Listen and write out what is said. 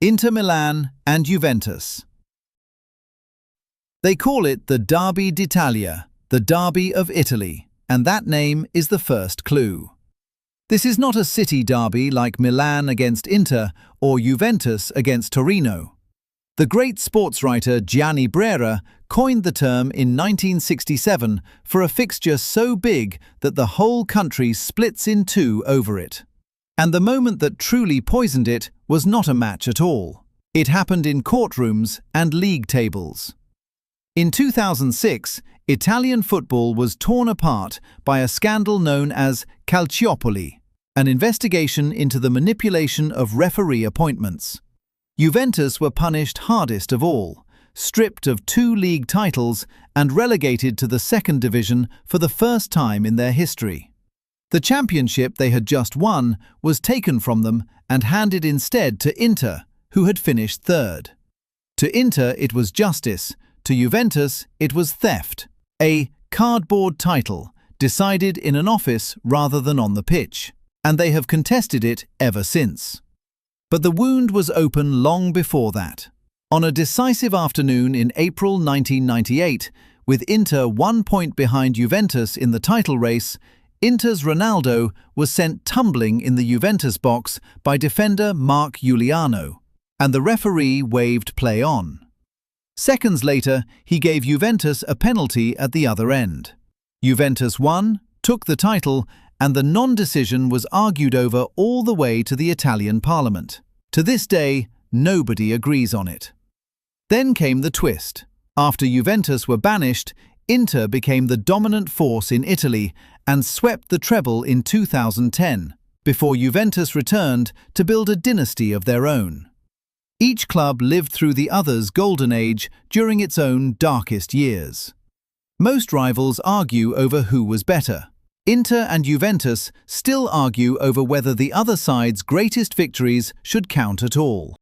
Inter Milan and Juventus. They call it the Derby d'Italia, the Derby of Italy, and that name is the first clue. This is not a city derby like Milan against Inter or Juventus against Torino. The great sports writer Gianni Brera coined the term in 1967 for a fixture so big that the whole country splits in two over it. And the moment that truly poisoned it was not a match at all. It happened in courtrooms and league tables. In 2006, Italian football was torn apart by a scandal known as Calciopoli, an investigation into the manipulation of referee appointments. Juventus were punished hardest of all, stripped of 2 league titles and relegated to the second division for the first time in their history. The championship they had just won was taken from them and handed instead to Inter, who had finished third. To Inter it was justice, to Juventus it was theft, a cardboard title decided in an office rather than on the pitch, and they have contested it ever since. But the wound was open long before that. On a decisive afternoon in April 1998, with Inter 1 point behind Juventus in the title race, Inter's Ronaldo was sent tumbling in the Juventus box by defender Mark Giuliano, and the referee waved play on. Seconds later, he gave Juventus a penalty at the other end. Juventus won, took the title, and the non-decision was argued over all the way to the Italian parliament. To this day, nobody agrees on it. Then came the twist. After Juventus were banished, Inter became the dominant force in Italy and swept the treble in 2010, before Juventus returned to build a dynasty of their own. Each club lived through the other's golden age during its own darkest years. Most rivals argue over who was better. Inter and Juventus still argue over whether the other side's greatest victories should count at all.